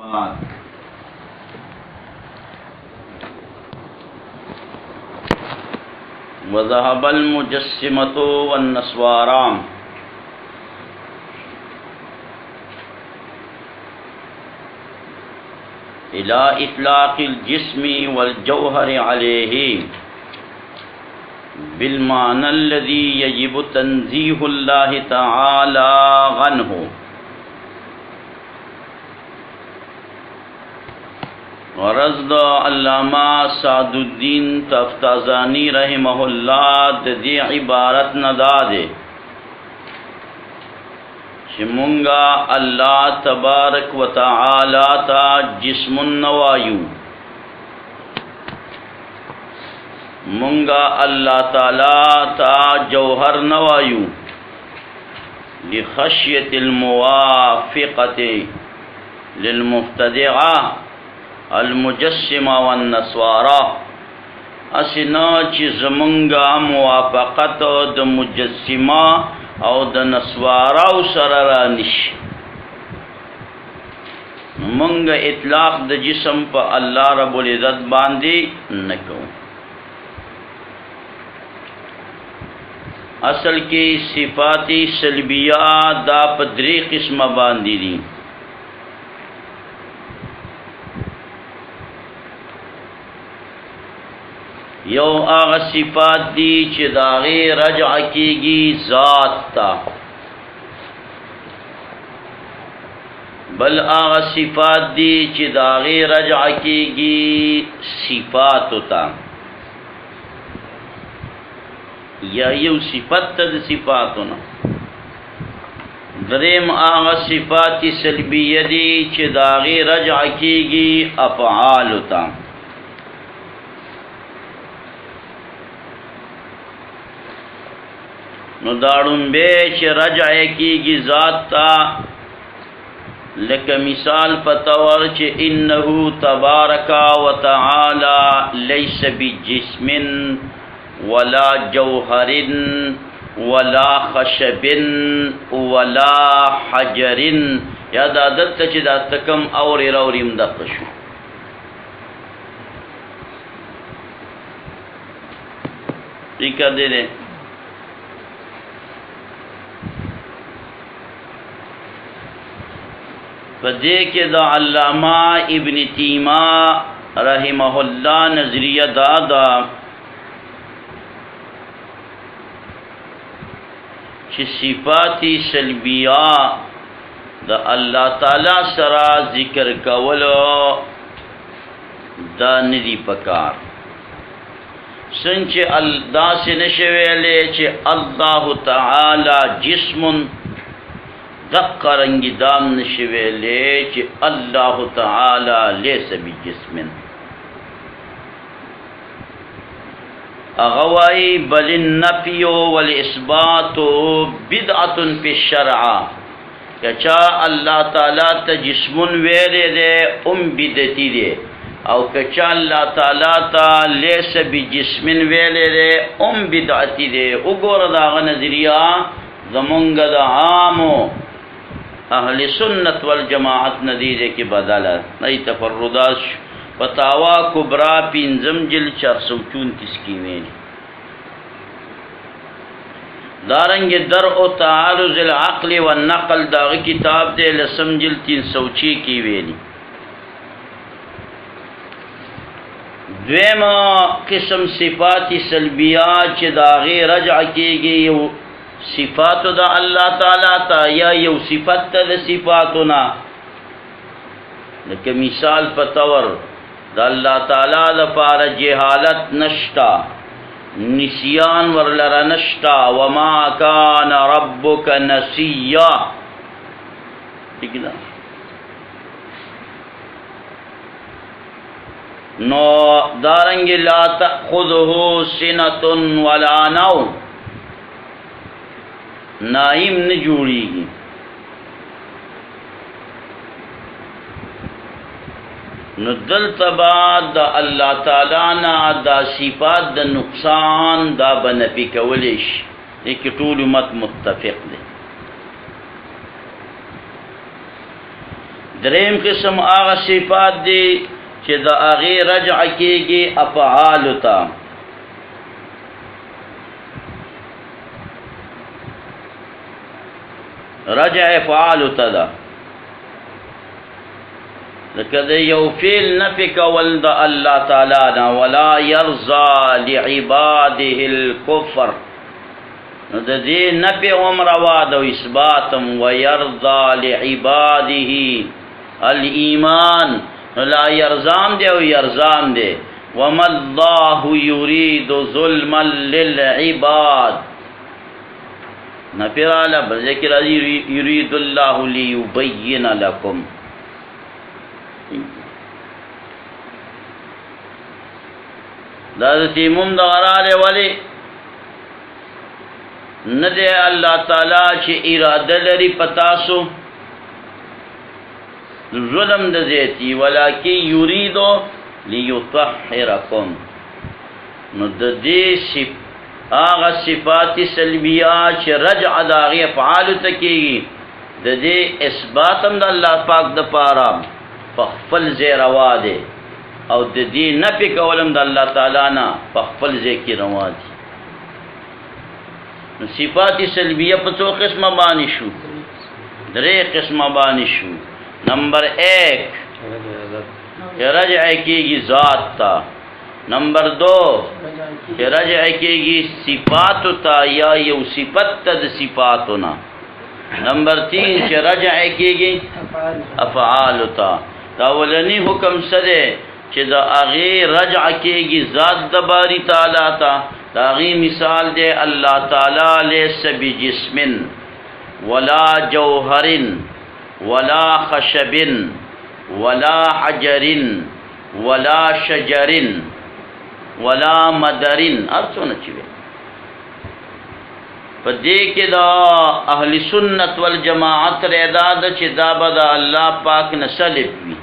بعد وذهب المجسمة والنصارى إلى إطلاق الجسم والجوهر عليه بالمعنى الذي يجب تنزيه الله تعالى عنه. غرض د علامہ سعد الدین تفتازانی رحمہ اللہ دی عبارت ندا دے چې مونږه الله تبارک وتعالى تا جسم نوایو، مونږه الله تعالی تا جوهر نوایو لخشیت الموافقة للمبتدعة المجسمة والنصارى، اسنا چې زمونږه موافقت د مجسمه او د نسوارو سره رانشي، مونږ اطلاق د جسم په الله رب العزت باندې نکو. اصل کې صفات سلبیه دا په درې قسمه باندې دي. یو هغه صفات دي چې داغه رجع کیږي ذات تا، بل هغه صفات دي چې داغه رجع کیږي صفات تا، یا یو صفت د صفاتونه. دریم هغه صفات سلبیه دي چې داغه رجع کیږي افعال تا. نو داړم به چې رجع کیږي ذات تا، لکه مثال پتور چې انه تبارک وتعالى ليس بجسم ولا جوهر ولا خشب ولا حجر، یا دا دلته چې دا تکم اور اوریم دغه شو. ٹھیک ہے. پدې کې دا علامہ ابن تیمیہ رحمہ اللہ نظریہ دادا چې صفات سلبیہ دا اللہ تعالی سره ذکر کولو دا ندی پکار، سنچ دا سے نشویلے چې اللہ تعالی جسم دق رنگی دام نشویلے چې اللہ تعالی لیس بجسم. اغوائی بل النفی والاثبات بدعت فی الشرع، کچا اللہ تعالی تا جسمن ویلے دے بدعتی دے، او کچا اللہ تعالی تا لیس بجسمن ویلے دے بدعتی دے. اگور داغ نظریہ زمونگ دا عامو اہل سنت والجماعت ندیدے کی بدالت نئی تفردات فتاوا کبرا پینزم جل 434 کی ویلی. دارنگ درء تعارض العقل والنقل داغی کتاب دے لسم جل 306 کی ویلی. دویم قسم صفات سلبیہ چی داغی رجع کی گئی صفات دا اللہ تعالی تا، یا یو صفت دا صفاتنا، لکه مثال پتور دا اللہ تعالی دا پار جہالت نشتا، نسیان ورلر نشتا، وما کان ربک نسیا. ٹھیک نا؟ نو دارنگ لا تأخذه سنة ولا نوم، نائم نہ جوڑی گی. نو دلتبا دا اللہ تعالی نا دا صفات دا نقصان دا بنفی کولیش، ایک طول مت متفق دے. دریم قسم هغه صفات دي چې د هغې رجع کېږي افعالو ته. رجع افعالو ته ده، لکه د یو فعل نفي کول د الله تعالی نه، ولا يرضى لعباده الكفر، نو د دې نفي هم روا ده او اثبات هم. ويرضى لعباده الایمان، نو لا يرزام دی او يرزام دی. وما الله يريد ظلما للعباد، نفي راله بل ذکر يريد الله ليبين لكم. دا تیمم دا غراله ولی ندے اللہ تعالی چې اراده لري پتاسو ظلم د زیتی، ولکن یریدو لیطهرکم. نو د دې هغه صفات سلبیه چې رجع د هغې افعالو ته کېږي، د دې اثبات هم د الله پاک د پاره په خپل ځای روا دی، او د دې نفي کول هم د الله تعالی نه په خپل ځای کې روا دي. نو صفات سلبیه په څو قسمه باندې شو؟ درې قسمه باندې شو. نمبر 1 چې رجع کېږي ذات ته. نمبر 2 چې رجع کېږي صفاتو ته یا یو صفت ته د صفاتو نه. نمبر 3 چې رجع کېږي افعالو ته. دا اولنی حکم سره چې د هغې رجع کېږي ذات د باری تعالی ته، د هغې مثال دی الله تعالی لیس بجسم ولا جوهر ولا خشب ولا حجر ولا شجر ولا مدر. ارڅونه چې وي په دې کې دا اهل سنت والجماعت ردا ده چې دا به د الله پاک نه سلب وي،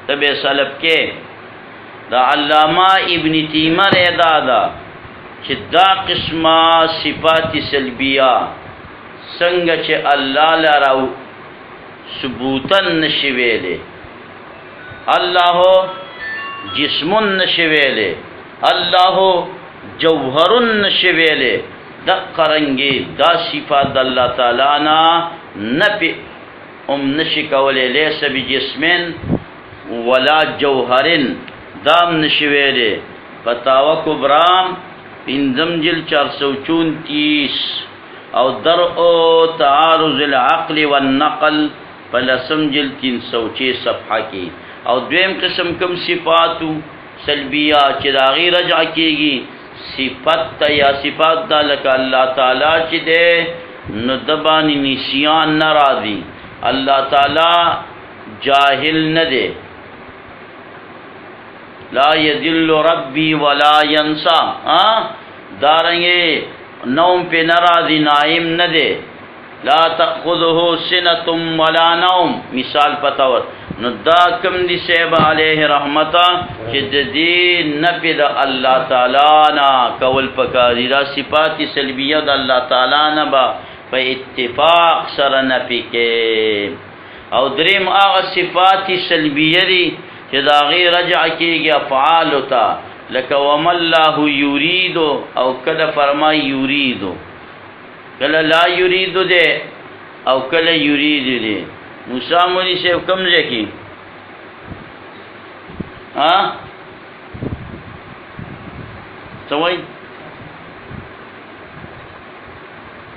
ته به سلب کې. دا علامه ابن تیمیه ردا ده چې دا قسمه صفات سلبیه څنګه چې الله لره ثبوتن نشي ویلې، الله جسمن نشي ویلې، الله جوهرن نشي ویلې، دقه رنګې دا صفات د الله تعالی نه نفي نشي کولی. لیس بجسمن ولا جوهرن دام نشي ویلې. فتاوی کبرام 5 جلد 434 او درء تعارض العقل والنقل 15 جلد 306 صفحه کې. او دویم قسم کم صفاتو سلبیه چې د هغې رجع کېږي صفت یا صفات دا لکه الله تعالی چې دی نو د باندې نسیان نه راځي، الله تعالی جاهل نه دی، لا یذل ربی ولا ینسا. دارنګې نوم پہ ناراضی نائم نہ دے، لا تأخذه سنة ولا نوم. مثال پتاور نو دا کم دی سیب علیہ رحمتا چې د دې نفی د الله تعالی نه کول پکاري. دا صفات سلبیه د الله تعالی نه با په اتفاق سره نفی کې. او دریم هغه صفات سلبیه دي چې دا غیر رجع کېږي افعال ته، لکه وما الله یرید او کله فرمای یرید، کله لا یرید دے او کله یرید دے. موسی مولی سے کم ځای کې څه وایي؟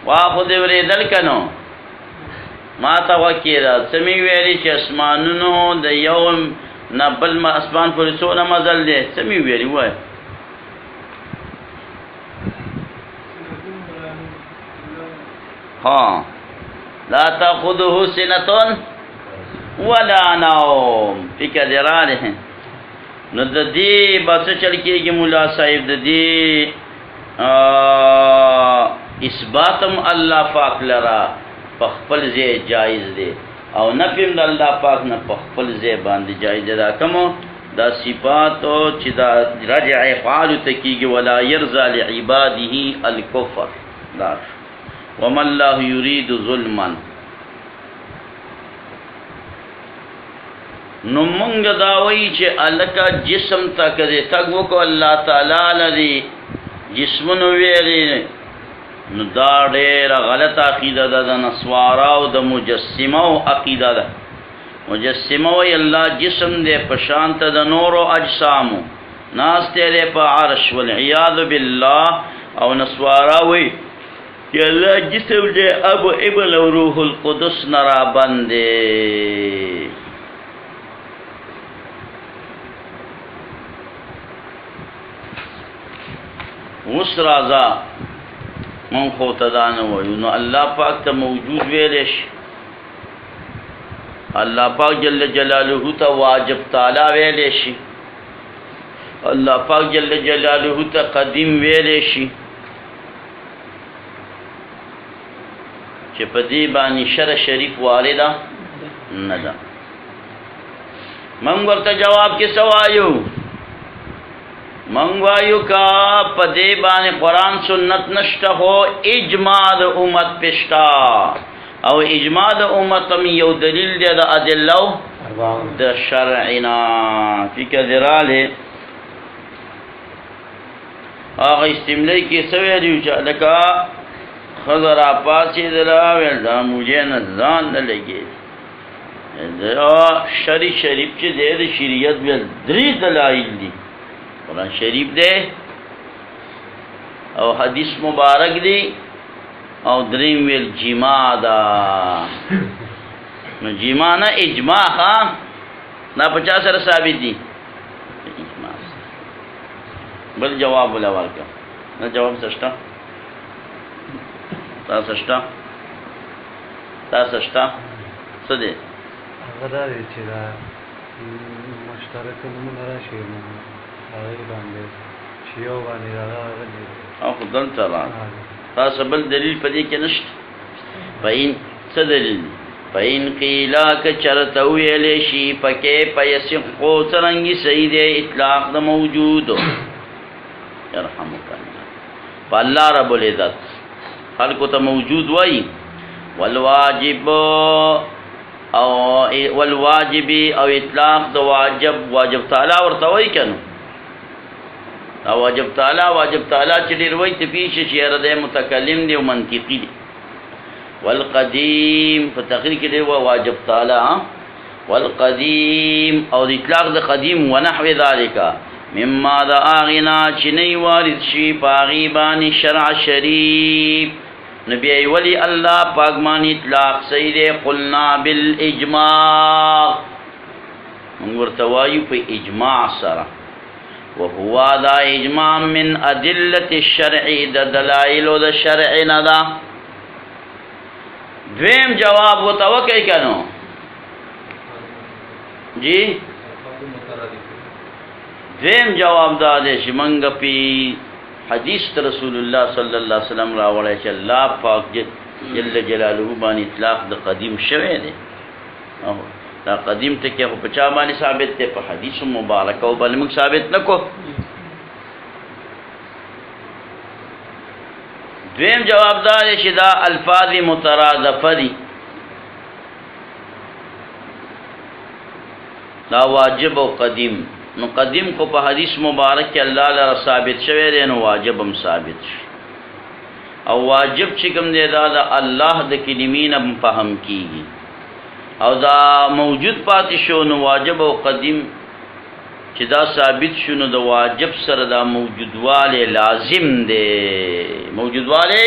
وا خو دې ورېدل که نو ما ته وکېده څه مې ویلي چې اسمانونو د یو نه بل اسمان پورې څونه مزل دی؟ څه مې ویلي ووایه. ها لا تأخذه سنة ولا نوم. فکر دې راغلی نو د دې به څه چل کېږي مولا صاحب؟ د دې اثباتم الله پاک لرا په خپل ځای جایز دی، او نفیم د الله پاک نه په خپل ځای باندې جایز دی. دا کومو دا صفات چې دا رجع افعال ته کېږي ولا يرضى لعباده الكفر. دا وما الله يريد ظلما. نو مونږ دا وایي چې الکه جسم ته کدی تک وکړو الله تعالی لري جسمونو ویلي نو دا ډېره غلطه عقیده ده د نسوارا او د مجسمه او عقیده ده. مجسمه وی الله جسم دې په شان ته د نورو اجسامو ناسته دې په عرش والعیاذ بالله، او نسوارا وی چې الله جسم دې اب ابن او روح القدس نرا باندې. اوس راځه من خو ته دا نه وایو نو الله پاک ته موجود ویلی شي، الله پاک جل جلاله ته واجب تعالی ویلی شي، الله پاک جل جلاله ته قدیم ویلی شي چې په دې باندې شرع شریف وارده نه ده. من ورته جواب کې سوایو منگوایو کا پدے بانے قرآن سنت نشتا ہو اجماع دا امت پشتا، او اجماع دا امت ہم یو دلیل دے دا ادلو دا شرعنا فکر درالے آغا استملائی کی سوی دیو چا لکا خضر آپاسی دلاویل دا مجھے نزان دلگی دا شریف شریف چی دے دا شریعت بیل دری دلائل دی، قرآن شریف دے او حدیث مبارک دی او دریم ویل جماع دا. نو جماع نا اجماع خواہ نا 50 سر ثابت دی اجماع. بل جواب بولا ورکا نا جواب سشتا تا سشتا تا سشتا سدے غداری چی دا مشترک نمون راشی آغای بانده شیعو بانی راغا غدی آخو دل تران تاسا بل دلیل پا دی که نشت فین سا دلیل فین قیلا که چرتوی لیشی پکے پیسقو سرنگی سید اطلاق دا موجودو یرحمکن پا اللہ رب العزت خلقو تا موجود وائی والواجب او اطلاق دا واجب تعالی ورطوئی کنو او واجب تعالی چې ډیر وای ته پیښه چې رده متکلم دی او منطقي دی. والقدیم په تقریر کې دی واجب تعالی والقدیم او د اطلاق د قدیم ونحو ذالک مما دا اغنا چې نه وارد شي پاغي باندې شرع شریف نبی ولی الله پاک باندې اطلاق صحیح دی. قلنا بالاجماع موږ ورته وایو په اجماع سره، وهو دا اجماع من ادلة الشرع دا دلائل دا شرع ندا. دویم جواب و توقع کنو جی دویم جواب دا دے چی منگ پی حدیث رسول اللہ صلی اللہ علیہ وسلم راوڑے چی اللہ پاک جل جلالہ بانی اطلاق دا قدیم شوئے دے. دا قدیم ته کې په چا باندې ثابت ته په حدیث مبارک او بل موږ ثابت نکو. دویم جواب دا چې دا الفاظ مترادفه دي، دا واجب او قدیم. نو قدیم کو په حدیث مبارک کې الله لپاره ثابت شوی دی، نو واجب هم ثابت شي. او واجب چې کوم دی دا الله د کلمې نه فهم کیږي، او دا موجود پاتې شو نو واجب او قدیم چې دا ثابت شو نو د واجب سره دا موجودواله لازم دی، موجودواله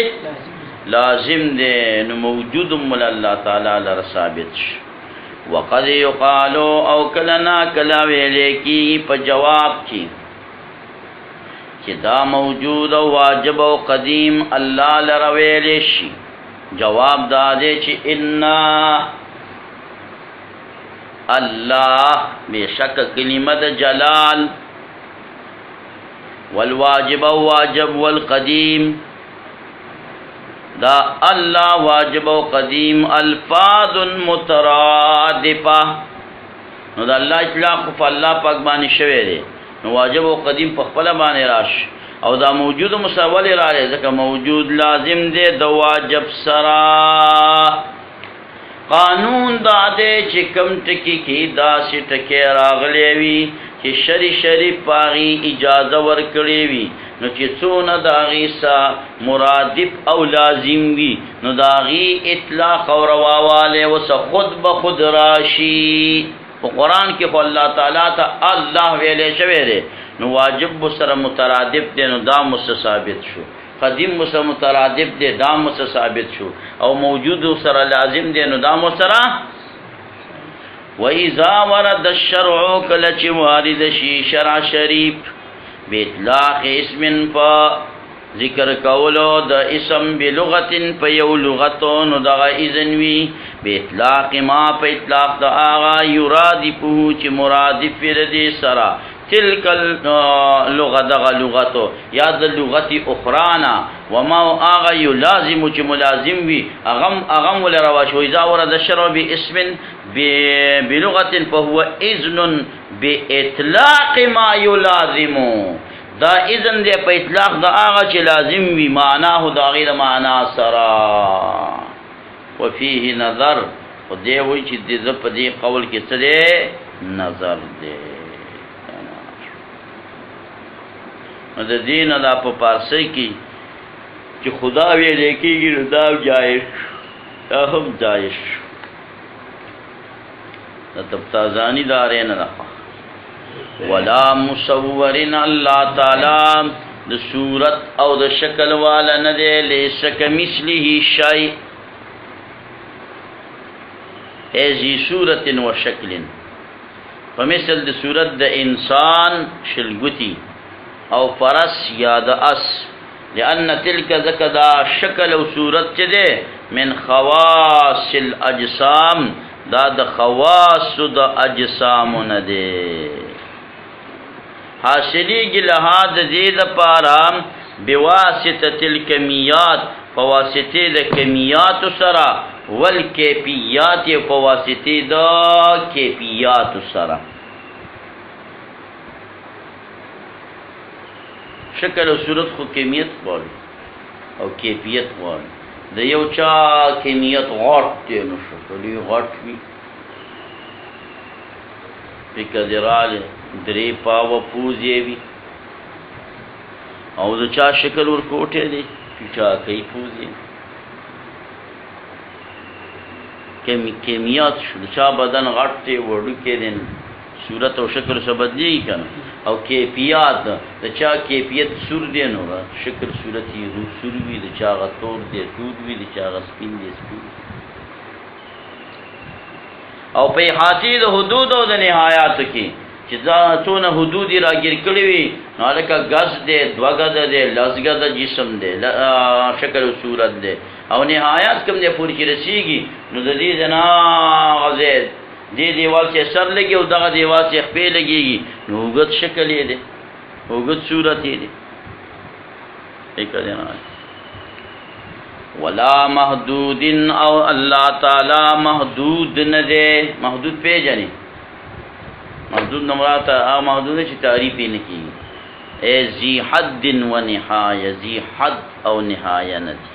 لازم دی. نو موجود مول الله تعالی لپاره ثابت شو. وقد یقالو او کلنا کلا ویلې کی په جواب کی چې دا موجود او واجب او قدیم الله لپاره ویلې شي. جواب دا دی چې ان اللہ بے شک کلمت جلال والواجب واجب والقدیم دا اللہ واجب و قدیم الفاظ مترادفہ نو دا اللہ اطلاق فا اللہ پاک بانی شوئے دے نو واجب و قدیم پا خپل بانی راش او دا موجود مساول را لے ذکر موجود لازم دے دا واجب سرا قانون دا دے چې کم ټکی کې داسې ټکی راغلی وي چې شری پاغي اجازه ورکړې وي نو چې څونه داغي سا مرادف او لازم وي نو داغي اطلاق او رواواله وس خود به خود راشي په قران کې خو الله تعالی ته الله ویلې شوی دی نو واجب سره مترادف دی نو دا مستثابت شو قدیم سره مترادف دی دا مستثابت شو او موجود سره لازم دی نو دا سره وَإِذَا وَرَدَ الشَّرْعُ كَلَّچِ وارد شي شرع شریف بِإِطْلَاقِ اسم پا ذکر کولو د اسم بلغت په یو لغتو نو دغه اذن وی بِإِطْلَاقِ ما په اطلاق د آغا یرادفه چې مرادف دې سره تلک اللغه دغه لغتو یا د لغت اخرانا وما آغا یلازم چې ملازم وی اغم ول رواش وإذا ورد الشرع باسم بلغت فهو اذن باطلاق ما يلازم دا اذن دې په اطلاق د آغا چې لازم وی معناه دا غیر معنا سرا وفيه نظر او دې وی چې دې په دې قول کې څه دې نظر دې د دین دا په پارسی کې چې خدا ویلې کېږي نو دا جایز دا هم جایز دا تبتازانی دارې نه رخوا ولا مصورن الله تعالی د صورت او د شکل والا نه دی لیس کمثله شیء ایزی صورت و شکل فمثل د صورت د انسان شلګوتی او فرس یا د اس لأن تلك ذکدا شکل او صورت چه ده من خواص الاجسام دا د خواص د اجسام نه ده حاصلی کی لحاظ زید پارام بواسطه الکمیات فواسطه د کمیات سرا والکیفیات فواسطه د کیفیات سرا شکل او صورت خو کمیت غواړي او کیفیت غواړي د یو چا کمیت غټ دی نو شکل یې غټ وي پکدراله درې پاو پوزې وي او د چا شکل ورکوټه دی چې چا کوي پوزې کمیات شو د چا بدن غټ دی وړو کې دین صورت او شکل سره بدلی کنه او کیفیت د چا کیفیت سور دی نو شکل صورت یې سور وی د چا غتور دی ټود وی د چا غسپین دی سپین او په حاتی د حدود او د نهایات کې چې ځاتونه حدود راګر کړی وي نو لکه غز دی دوغد دی لزګد جسم دی شکل او صورت دی او نهایات کوم دی پوری کې رسیږي نو د دې جنا غزید دی دیوال سے سر لگی او دغه دیوال سے خپې لگیږي نو وګت شکل یې دی وګت صورت یې دی ایکدنه ولا محدود او الله تعالی محدود نه دی محدود پیژنې محدود نمراته هغه محدود چې تعریف یې نه کیږي ای ذی حد و نهایه ذی حد او نهایه نه دی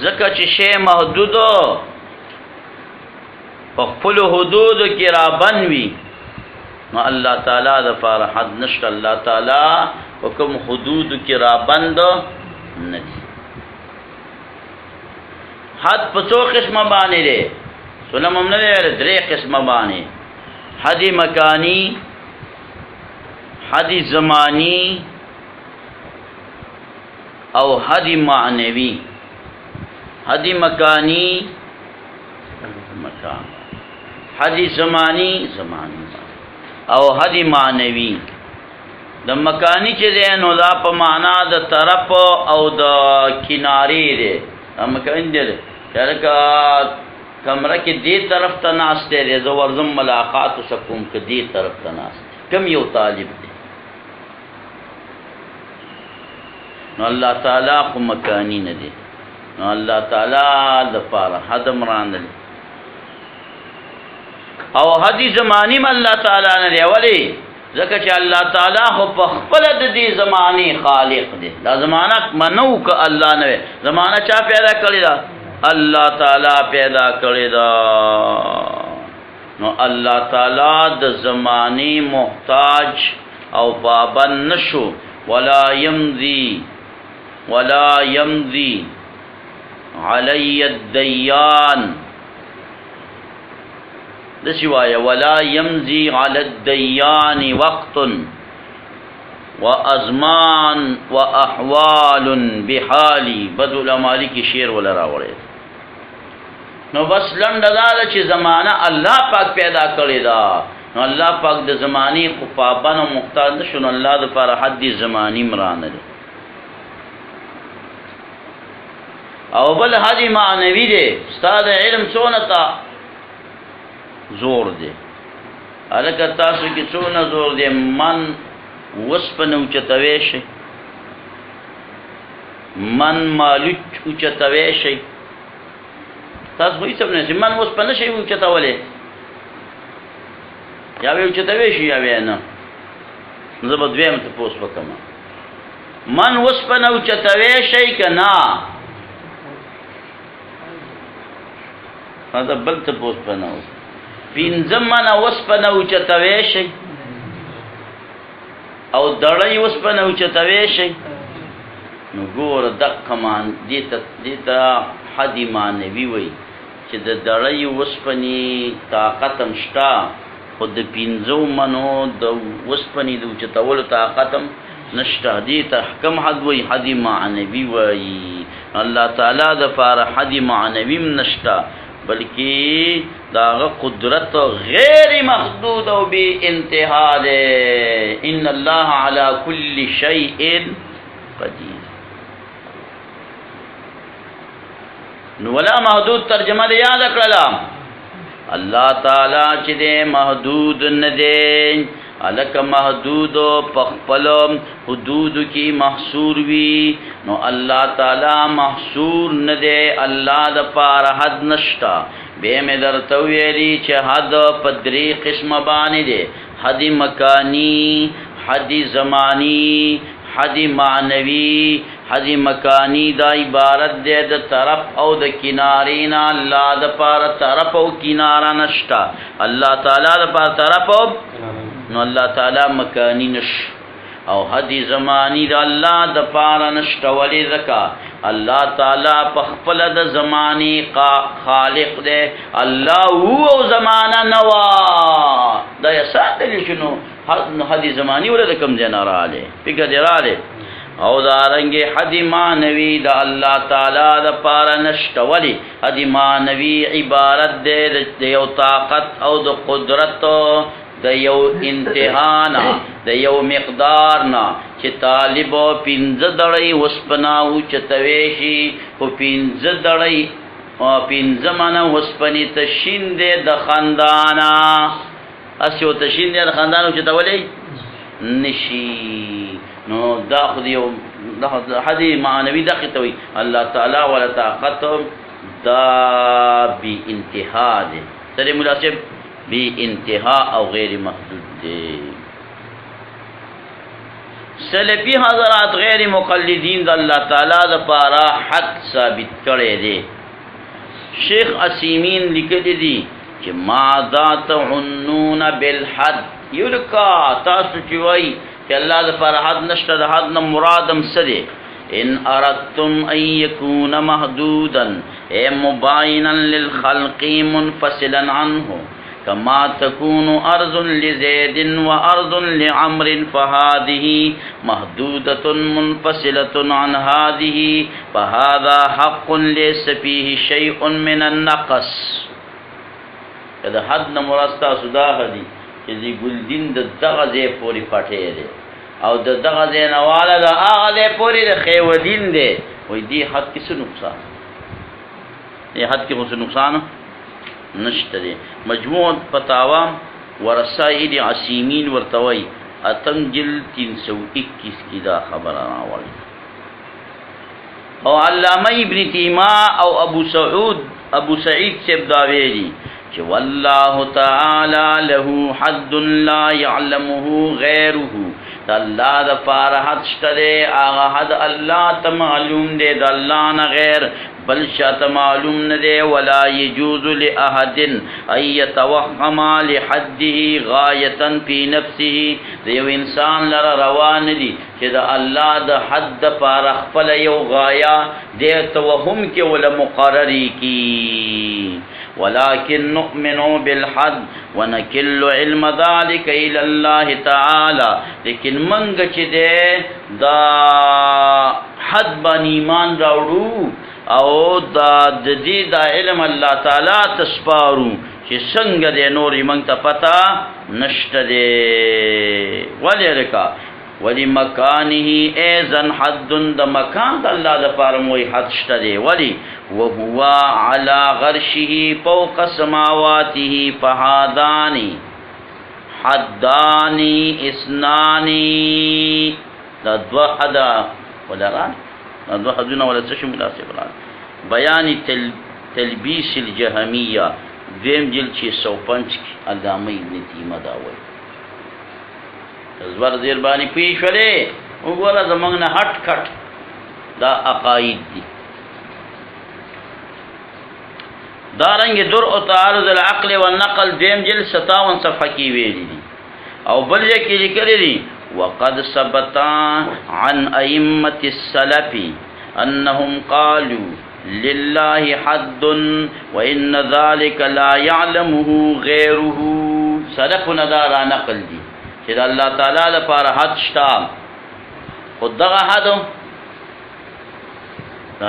ځکه چې شی محدود په خپل حدود کې را بنوي نو الله تعالی د فار حد نشته الله تعالی حکم حدود کې را بند نه دي حد په څو قسمه باندې دي سلام هم نه لري درې قسمه باندې حد مکانی حد زمانی او حد معنوي حد مکانی مکان حد زمانی او حد معنوي د مکانی چې ده نو دا په معنا د طرف او د کنارې ده مکان ده لکه کمره کې دې طرف ته ناشته ده زو ورزم ملاقات وسکم کې دې طرف ته ناست کم یو طالب ده نو الله تعالی خو مکانی نه ده نو الله تعالی د پاره حد مران او حدی زمانی میں اللہ تعالیٰ نے دے ولی ذکر چا اللہ تعالیٰ خو پخپل دی زمانی خالق دے دا زمانہ منو کا اللہ نے زمانہ چا پیدا کری دا الله تعالی پیدا کړی دا. نو الله تعالی د زمانی محتاج او پابند نشو. ولا يمضي علی الدیان دسی وایا ولا يمضي على الديان وقت وازمان واحوال بحالي بدو الامالی کی شعر ولا راوړی. نو بس لنډه دا ده چې زمانہ الله پاک پیدا کړی دا. نو الله پاک د زمانی خو پابند او محتاج نشو. نو الله د پر حد زمانی مرانه دی. او بل حدی معنوی دی. استاد علم څونه تا زور دی. الکه تاسو کې څونه زور دی. من وسپنه اوچتوي شي، من مالوچ اوچتوي شي. تاسو به څه نه من وسپنه شي اوچتولې، یا به اوچتوي شي یا به نه. زه به دویم ته پوس وکم. من وسپنه اوچتوي شي کنا دا بل ته پوس پنه و. پینځم من وسپنه اوچتوي شي او دړی وسپنه اوچتوي شي. نو ګوره دقه مان دیتا حدی معنوي وي چې د دړی وسپنې طاقت هم شته، خو د پینځو منو د وسپنې د اوچتولو طاقت هم نشته. دیتا حکم حد وي، حدی معنوي وي. الله تعالی د پاره حدی معنوي هم نشته، بلکہ داغ قدرت غیر محدود و بی انتہا دے. ان اللہ علی کل شیء قدیر. ولا محدود ترجمہ دے یاد اکڑلا. اللہ تعالی چی دے محدود ندے، الک محدود پخپل حدود کی محصور وی. نو اللہ تعالی محصور ندے، اللہ دا پار حد نشتا. بے میں در تویلی چه حد پدری قسم بانی دے. حد مکانی، حد زمانی، حد معنوی. حد مکانی دا عبارت دے دا طرف او دا کنارینا. اللہ دا پار طرف او کنارا نشتا. اللہ تعالی دا پار طرف او نو اللہ تعالی مکانی نش. او حدی زمانی دا اللہ دا پارا نشتا. ولی ذکا اللہ تعالی پخپل دا زمانی خالق دے. اللہ او زمانہ نوا دا یساد دلی شنو حدی زمانی ولی دا کم دینا را لے پکر دی را لے. او دارنگی حدی معنوی دا اللہ تعالی دا پارا نشتا. ولی حدی معنوی عبارت دے دا یو طاقت او دا قدرت د یو انتهانا د یو مقدارنا چې طالب پینځه دړی وسپنا او چتوي شي. په پینځه دړی او پینځه معنا وسپنی تشین دې د خاندانا. اسو تشین دې د خاندانو چتولې نشي. نو دا خو یو د حدی معنوي دغه توي الله تعالی ولا طاقت دا بی انتها دې سره مناسب بی انتہا او غیر محدود دے. سلفی حضرات غیر مقلدین دا اللہ تعالی دا پارا حد ثابت کرے دے. شیخ عثیمین لکھتے دی کہ ماذا تعنون بالحد. یو لکا تاسو چوائی کہ اللہ دا پارا حد نشتا دا حد مرادم سدے. ان اردتم ان یکون محدودا اے مبائنا للخلق منفصلا عنہ كما تكون أرض لزيد وأرض لعمر فهذه محدودة منفصلة عن هذه فهذا حق ليس فيه شيء من النقص. كذا حد نمرستا صداها دي كذي قل دين دغزي پوری پاٹھے دے او دغزي نوالا دا آغزي پوری دا خیو دین دے. وی دی حد کسو نقصان، یہ حد کی خسو نقصان نشته دی. مجموع فتاوا ورسائل عثیمین ورتوی اتم جلد 321 کی دا خبر آوری. او علامہ ابن تیمیہ او ابو سعید سے داویری کہ واللہ تعالی له حد لا يعلمه غیره. دا اللہ دا پار حد شتدے آغا حد اللہ تا معلوم دے دا اللہ نا غیر بل شات معلوم ندے ولا يجوز لأحد ان يتوهم لحده غایتا فی نفسه دیو انسان لرا روان دی چې دا الله د حد پر خپل یو غایا دې توهم کې ولا مقرری کی ولكن نؤمن بالحد ونكل علم ذلك الى الله تعالى لیکن منګ چې دې دا حد باندې ایمان راوړو او دا د دې دا علم الله تعالی تسپارو چې څنګه دې نور موږ ته پتا نشته دې ولرکا ولی مکانه ایزن حد د مکان د الله د پارموي حد شته دی ولی وهو على غرشه فوق سماواته فهادانی حدانی اسنانی دا دو حدا ولران دا دو حدونه ولا څه مناسب را بیان تلبیس الجهمیه دیم جل 605 علامه ابن تیمیه دا وایي زبر زیر بانی پیش ولی وګوره زمونږ نه هټ کټ دا عقاید دي دارنګ در او تعارض العقل والنقل دیم جل 57 صفحه کې ویلي دي او بل کې لیکلي دي وقد ثبت عن ائمه السلف انهم قالوا لله حد وان ذلك لا يعلمه غيره سلفنا دار نقل دي چې الله تعالی لپاره حد شته خود دغه حد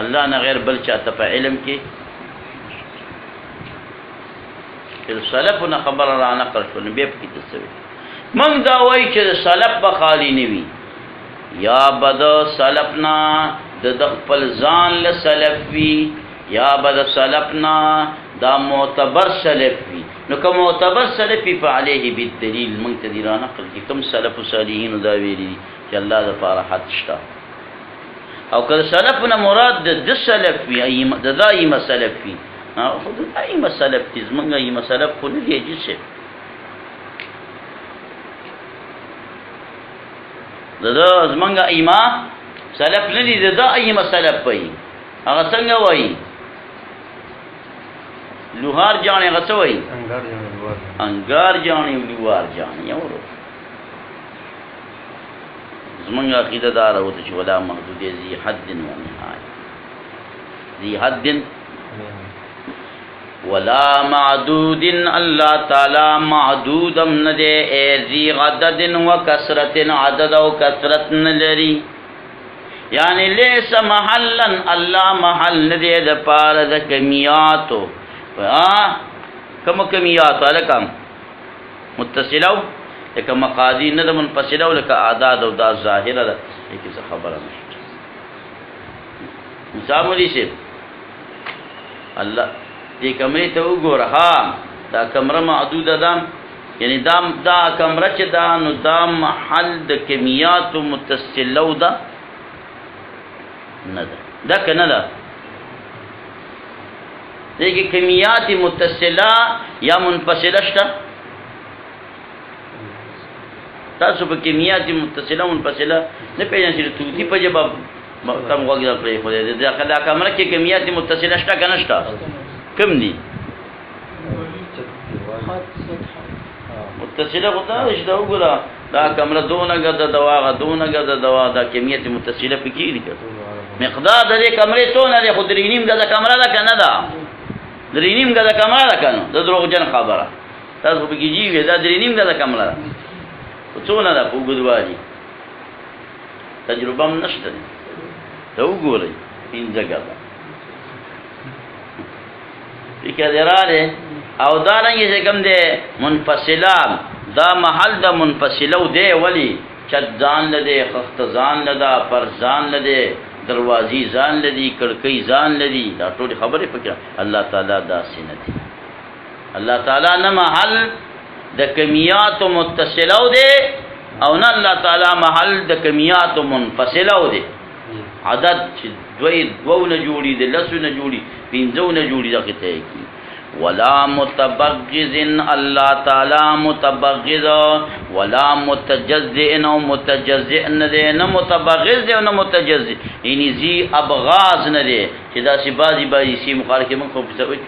الله نه غیر بل چاته په علم کې سلفنا خبر را نقل شو نبی په کې تسوي موږ دا وایي چې سلف به خالی نه وي یا بد سلفنا د خپل ځان له سلف وي یا بد سلفنا دا معتبر سلف وي نو کوم معتبر سلفي فعليه بالدليل من تديران نقل کی کوم سلف صالحین دا ویلي چې الله د فارحت شتا او کله سلفنا مراد د سلف وي ايما د دایمه سلف وي او خود دایمه سلف دې زمونږه ایمه سلف خو نه دی چې د زمونږه ایمه سلف نه دي د دایمه سلف وي هغه څنګه وایي لوهار جانے غسوئی انگار جانے لوهار جانے یورو زمانگا عقیدہ دارا ہوتا چھو ولا محدود ذی حد و نهایه ذی حد ولا معدود اللہ تعالی معدودم ندے اے ذی عدد و کثرت عدد و کثرت نلری یعنی لیس محلا اللہ محل ندے دا پار دا کمیاتو کم کمیات لکم متصلو لکه مقادی نه د منفصلو لکه اعداد او دا ظاهره ده لیکن څه خبره نشته مثال شي الله دې کمرې ته وګوره ها دا کمره محدوده ده یعنی دا کمره چې دا نو دا محل د کمیات متصلو ده نه ده کنه ده دیکھ کمیات متصلہ یا منفصلہ شتا تاسو په کمیات متصلہ منفصلہ نه پیژنئ چې توتی په جواب تم وګړه پرې خو دې دا کمره کې کمیات متصلہ شتا کنه شتا کم دي متصلہ غوته شته وګړه دا کمره دونه غدا دوا دونه غدا دوا دا کمیات متصلہ پکې دي مقدار د کمرې تونه د خودرینیم غدا کمره ده کنه ده درینیم غدا کمره کنه د دروغجن خبره تاسو به کیږي دا درینیم غدا کمره او څونه ده په ګدوالي تجربه نشته دا وګورئ پینځه غدا فکراره او دا رنګ چې کوم ده منفصله دا محل د منفصله دی ولی چدان لده خختزان لده پرزان لده دروازی ځان لدی کړکۍ ځان لدی دا ټول خبره پکې الله تعالی دا سینتی الله تعالی نه محل د کمیات متصله دی او نه الله تعالی محل د کمیات منفصله دی عدد چې دوی نه جوړي د لسو نه جوړي پنځو نه جوړي دا کته کی ولا متبغض الله تعالی متبغض ولا متجزئ او متجزئ نه دی نه متبغض دی نه متجزئ یعنی زی ابغاض نه دی چې دا سی بازی سی مخالف من خو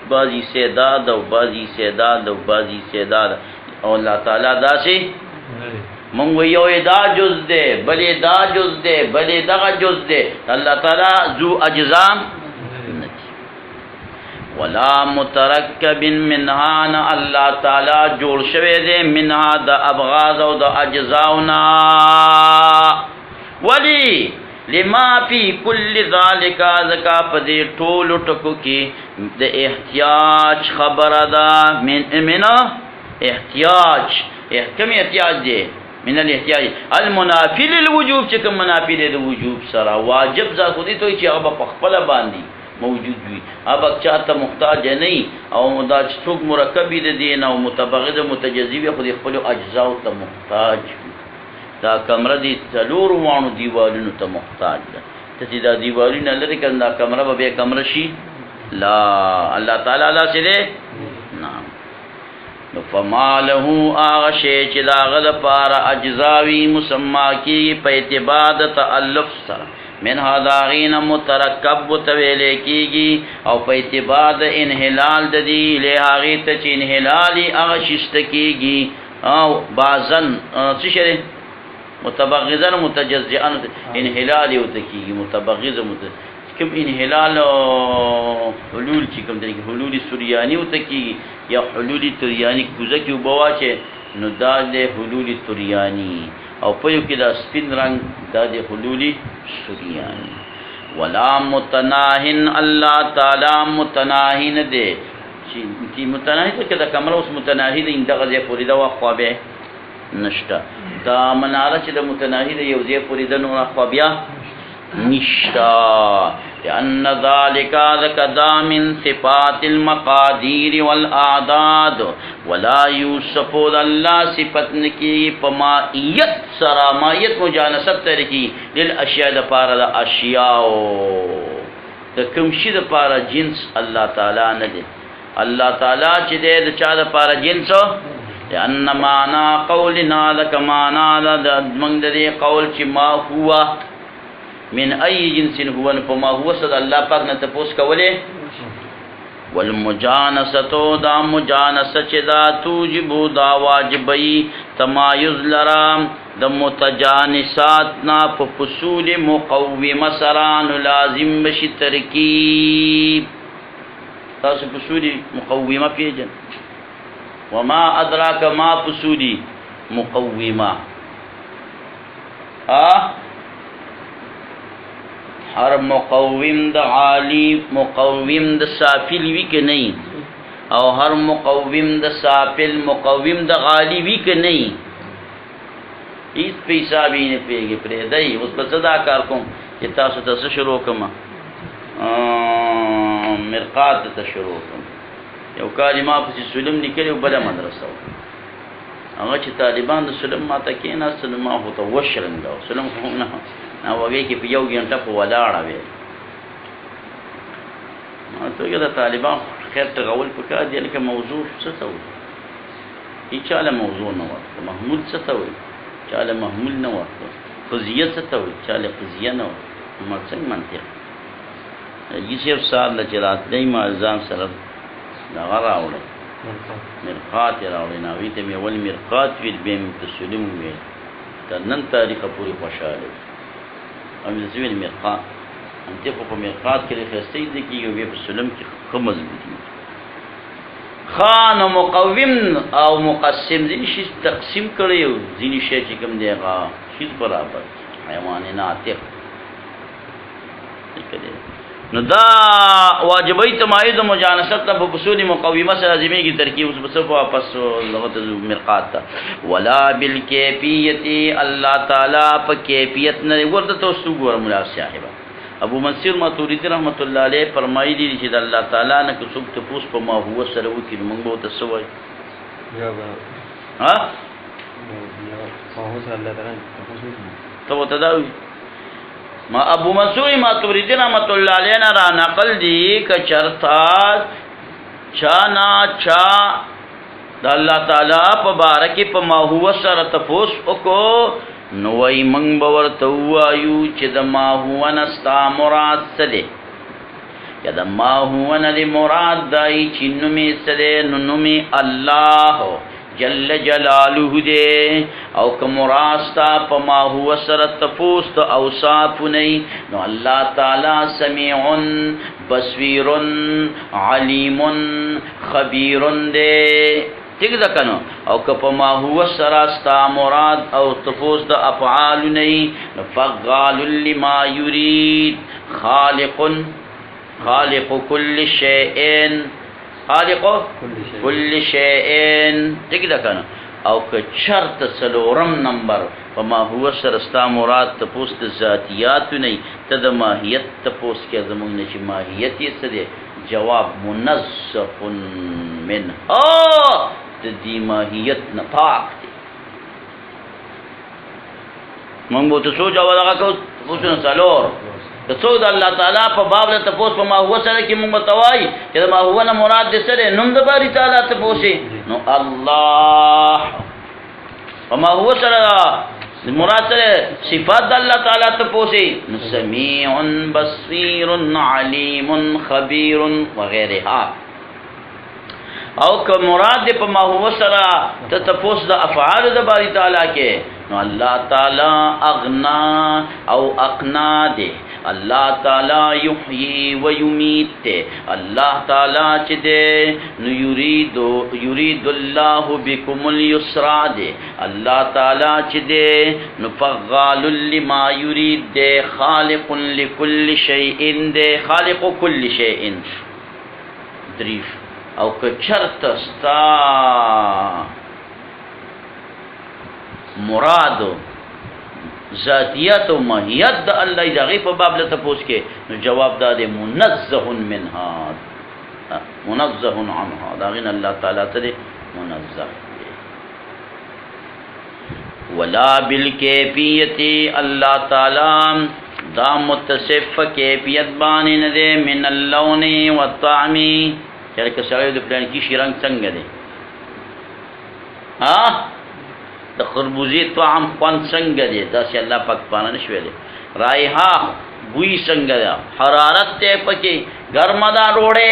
بازی سیداد او بازی سیداد او بازی سیداد او الله تعالی دا سی مونږ یو دا جز دی بلې دا جز دی بلې دغه جز دی الله تعالی ذو اجزام ولا مترکب منها نا الله تعالی جوړ شوی دی منها د ابغاض او د اجزاونا ولی لما فی کل ذالک ذکا پدې ټول ټکو کې د احتیاج خبره ده من احتیاج کم احتیاج دی من الاحتیاج المنافی للوجوب چې کوم منافی دی د وجوب سره واجب ځکه خو دې ته چې هغه په خپل باندې موجود وي اب چاته محتاج نه او دا څوک مرکب دي دین او متبغض متجزی خو د خپل اجزاء ته محتاج وي دا کمره دي څلور وانو دیوالونو ته محتاج ده ته دا دیوالونه لري کنه دا کمره به کمره شي لا الله تعالی لا سره نعم فما له اغشی چې دا غد پار اجزاوی مسما کی په اعتبار د تالف سره من هذاغین مترکب تویلے کیگی او په اعتبار د انحلال د دی له هغه ته چې انحلالی هغه شست کیگی او بعضن څه شری متبغضن متجزئن انحلالی او تکیگی متبغض کوم انحلال حلول چې کوم دی حلول سوریانی او تکیگی یا حلول توریانی کوزه کې وبواچه نو دا د حلول توریانی او په یو کې دا سپین رنگ دا د حلولی سوریانی ولا متناهن الله تعالی متناهن دے چې متناهی ته دا کمره اوس متناهی د دغه ځای پورې دا واخوا به نشتا دا مناره چې د متناهی د یو ځای پورې د نور اخوا بیا نشتا لأن ذلك ذكذا من صفات المقادير والأعداد ولا يوصف الله صفت نکی پمائیت سرا مائیت مجانست ترکی للاشیاء دا پارا دا اشیاء دا کمشی دا پارا جنس اللہ تعالی ندے اللہ تعالی چی دے دا چا دا پارا جنس لأن مانا قولنا لکا مانا دا منگ دے قول چی ما ہوا من ای جنس هو فما هو صد الله پاک نه تپوس کوله والمجانستو دا مجانست چې دا توجب دا واجبئی تمایز لرام د متجانسات نا په فصول مقومه سران لازم بشي ترکیب تاسو فصول مقومه پیژن وما ادراک ما فصول مقومه ہر مقوم دا عالی مقوم دا سافل وی کہ نہیں او ہر مقوم دا سافل مقوم دا غالی وی کہ نہیں اس پیسہ بھی نے پیگی پرے دائی اس پر صدا کار کم کہ تاسو تاسو شروع کما مرقات تا شروع کم یو کاری ما پسی سلم نکلی و بلا مدرسہ اگر چی طالبان دا سلم ما تا کینا سلم ما ہوتا وشرنگا سلم خون نا وګي کې په یو غنټه په ولاړه وي نو ته دا طالبان خیر ته غول پکا دي لکه موضوع څه ته وي هیڅاله موضوع نه ورته محمود څه ته وي چاله محمول نه ورته قضیه څه ته وي چاله قضیه نه ورته مرڅنګ منطق یوسف صاحب له جرات دای ما ځان سره دا راوړل مرقات راوړل نو وی ته مې ول مرقات وی به متسلم وي تنن تاریخ پوری خوشاله ام زویل مرقات انته په مرقات کې خسته دي کې یو په سلم کې خمز دي خان مقوم او مقسم دي شي تقسیم کړي او ځینی شي چې کوم دی هغه شي برابر حیوان ناطق نو دا واجبای تمایز مجانست په اصول مقومه سره لازمي کی ترکیب اس بس واپس لغت مرقات تا ولا بالکیفیت الله تعالی په کیفیت نه ورته توسو ګور مولا صاحب ابو منصور ماتوریدی رحمت الله علیه فرمایلی چې الله تعالی نه کو څوک ته پوس په ما هو سره وکړي موږ به تسوي ها هو سره الله تعالی ته تداوی ما ابو منصور ماتوریدی رحمت الله علیه را نقل دی ک چرتا چانا چا د الله تعالی په بارکه په ما هو سره تفوس وکړو نو وای منګ باور ته وایو چې د ما هو نستا مراد سره یا د ما هو نه مراد دای چې نومي سره نومي الله جل جلاله دے او کم راستا پا ما هو سر تپوست اوصاف نئی نو اللہ تعالی سمیع بصیر علیم خبیر دے ٹھیک دا کنو او کپا ما هو سراستا مراد او تپوست افعال نئی فغال لما یرید خالق کل شیئن خالق کل شیئن ٹھیک دا کنا او که چرت سلورم نمبر فما هو سرستا مراد تپوست ذاتیاتو نئی تد ماہیت تپوست کیا زمون نچی ماہیتی سدے جواب منزف من تدی ماہیت نطاق دی منگو تسوچ او دغا کو تپوستو نسالور تصود الله تعالی په باب له تپوس په ما هو سره کې موږ متوای چې ما هو نه مراد دې سره نوم د باری تعالی تپوسي نو الله وما هو سره مراد سره صفات الله تعالی تپوسي نو سميع بصير عليم خبير وغيرها او که مراد دې په ما هو سره ته تپوس د افعال د باری تعالی کې نو الله تعالی اغنا او اقنا دے اللہ تعالی یحیی و یمیت دے اللہ تعالی چ دے نو یرید اللہ بکم اليسرا دے اللہ تعالی چ دے نو فغال لما یرید دے خالق لکل شیء دے خالق کل شیء دریف او که چرت استا مراد ذاتیت و ماہیت دا اللہ داغی پا باب لتا پوس کے نو جواب دا دے منزہ منہا منزہ عنہا داغین اللہ تعالیٰ تدے منزہ دے ولا بالکیفیت اللہ تعالیٰ دا متصف کیفیت بانی ندے من اللون والطعمی چاہے کساوی دو پلان کی شیرنگ سنگ دے د خربوزی طعم خوان څنګه دی داسې الله پاک پانه نشوي دی رایحه بوی څنګه ده حرارت ته پکې ګرمه ده روړې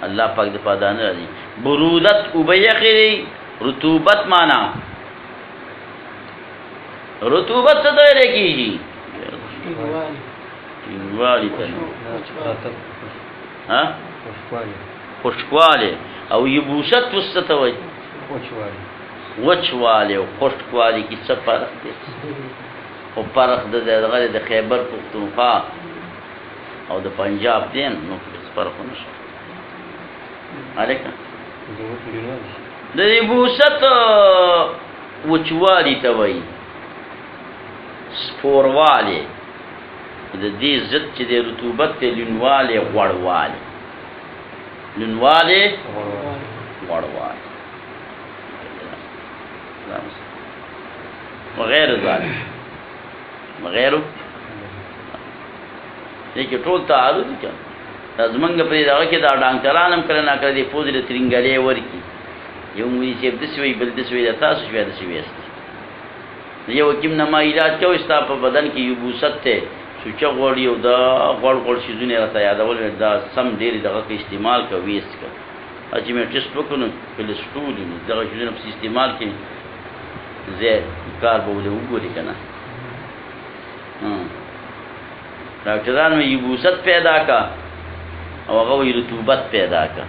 الله پاک د پادانه راځي برودت وبيخري رطوبت معنا رطوبت څه دی لکېږي والی ها خوشواله او یبوست وستوي وچوالی و خوشتوالی کی سب فرق دی و فرق دغه د خیبر پختونخوا او د پنجاب دین نو فرق نشو علیکم د بوست وچوالی ته وای سپوروالی د دې ضد چې د رطوبت ته لونوالی غوړوالی لونوالی غوړوالی وغیر ذلك وغیرو لیکن ټول تعارض کړه زمونږ په دغه کې دا ډاکټران هم کړه نه کړی د پوزې د ترنګلې ورکی یو مې چې د سوي بل د سوي د تاسو شوي د سوي است یو کوم نه ما علاج کوي ستا په بدن کې یو بوست ته سوچ غوړی او دا غوړ شیزونه راته یادول دا سم ډیر دغه کې استعمال کوي است چې مې ټیسټ وکړو کلسترول دغه شیزونه په استعمال کې زه کار بوله وګوري کنه ډاکټران مې یبوست پیدا کا او هغه وی رطوبت پیدا کا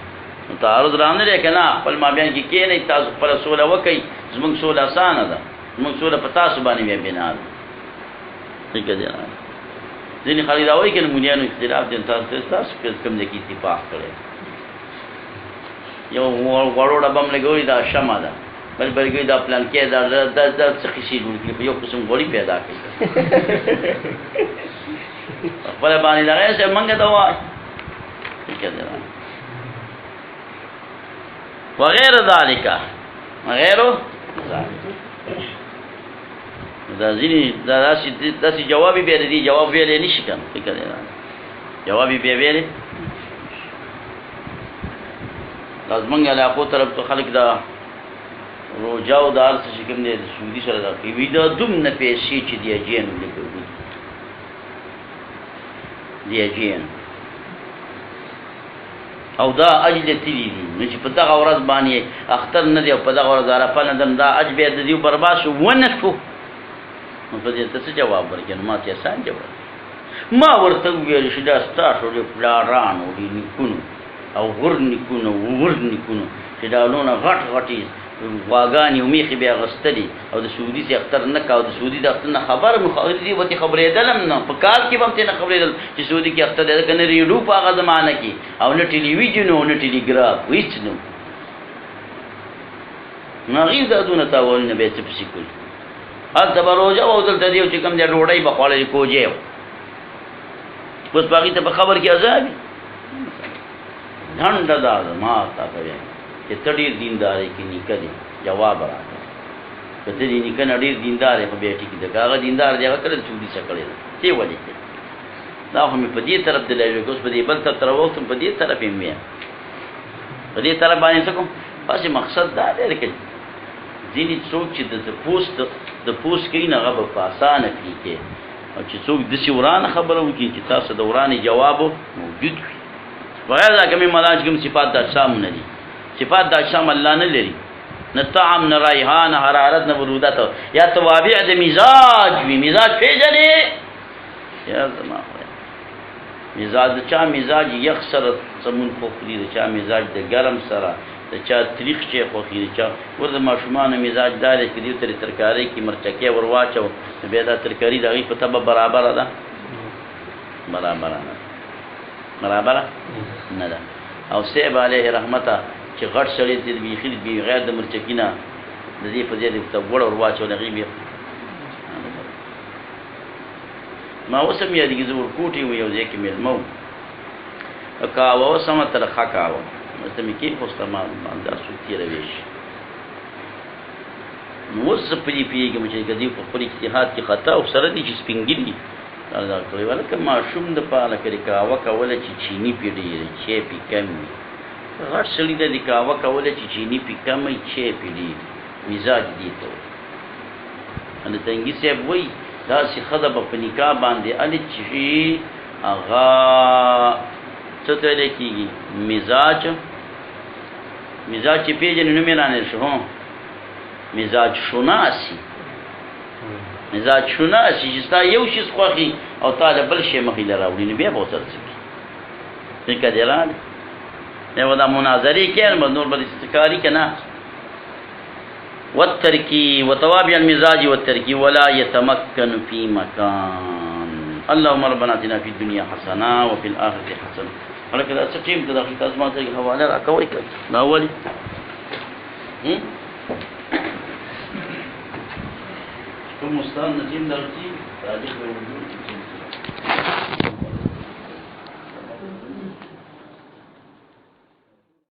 نو تعارض رانه لري کنه خپل مابین کې کې نه تاسو پر رسول وکي زموږ سول آسان ده زموږ سول په تاسو باندې بیا بنا ده ٹھیک دی ځینې خلک دا وایي کنه مونږ نه اختلاف دي تاسو کوم ځای کې اتفاق کړي یو وړوډه بم لګوي دا شمع ده بل بلګي دا پلان کې دا څه شي جوړ کړي یو قسم غوړي پیدا کړي خپل باندې دا څه منګه دا وای وغیر ذالک وغیرو دا ځینې داسې جوابي به دي جواب ویلې نشي کوم فکر دی جوابي به ویلې لازمنګ علاقو طرف ته خلک دا روجاو دار څه کوم دي سعودي سره دا کوي دا دومره پیسې چې دی جین لیکو دی جین او دا اجل تیری دي نو چې په دغه ورځ باندې اختر نه دی او په دغه ورځ عرفه نه دا اج به د دې برباد شو ونه شو نو په دې څه جواب ورکړم ما ته آسان جواب ما ورته ویل چې دا ستاسو د پلارانو دي نکونو او ور نکونو چې دا لونه غټ غټي واغانی او میخي بیا غستلی او د سعودي سي اختر نه کاو د سعودي د اختر نه خبر مخاطري وته خبرې دلم نه په کال کې هم ته نه خبرې دل چې سعودي کې اختر ده کنه ریډو په هغه زمانہ کې او نه ټلویزیون او نه ټلګراف هیڅ نه نغیز دونه تاول نه به څه پسیکول ال تبروجه او دلته دیو چې کوم د ډوډۍ په خاله کوجه اوس باقي ته خبر کې عذاب ډنډ دا ما تا کوي چې تډیر دینداري کې نکړي جواب راکړي کته دې نکنه ډیر دیندار په بیٹی کې دا هغه دیندار دی هغه کله چودي څکړي څه وجه دا هم په دې طرف د لږه کوس په دې بل طرف وروته په دې طرف یې مې په دې طرف باندې څه کوم پاسه مقصد دا دی چې ځینې څوک چې د پوس کې نه غو په اسانه کې او چې څوک د سورانه خبره وکړي چې تاسو د ورانه جواب موجود وي بغیر دا کومه ملاج کوم صفات د شام نه دي صفات د شام الله نه لري نه طعم نه رایحان حرارت نه برودت یا توابع د مزاج وی مزاج پیژنې یا زما مزاج چا مزاج یخسر سمون فخری د چا مزاج د ګرم سره د چا تریخ چې خوخي چا ورته ماشومان مزاج دار کې دی تر ترکاری کې مرچکه ورواچو به دا ترکاری دغه په تبه برابر ده برابر نه ده او سیب علیه رحمته چې غټ سړی دې بيخي بي غیر د مرچکینا د دې په ځای ته وړ ورواچو لغي بي ما وسم یې دې زور کوټي و یو ځکه مل مو کاوه سم تر خکاوه مته مې کې خوسته ما دا سوتي رويش نو وس په دې پیګه مې چې دې په خپل اجتهاد کې خطا او سره دي چې سپینګلی دا کوي ولکه ما شوم د پاله کې کاوه کوله چې چيني پیډي چې پی کم غټ سړی د کاوه کوله چې چيني پی کم چې پیډي مزاج دي ته ان څنګه سي وای دا سي خدای په نکاح باندې علي چې اغا څه ته لیکيږي مزاج چې پیژنې نو مې نه شو مزاج شناسي چې ستا یو شي خوخي او تعالی بل شي مخې لراوړي نو بیا به وترسي څنګه دی را نه ودا مناظره کې نور بل استقاری کنه والترکی وتوابع المزاج والترکی ولا يتمكن في مكان اللهم ربنا اتنا في الدنيا حسنه وفي الاخره حسنه ولکه دا څه ټیم ته د خدمت ته حواله راکوي دا اولی کوم مستان نجیم درتي تاریخ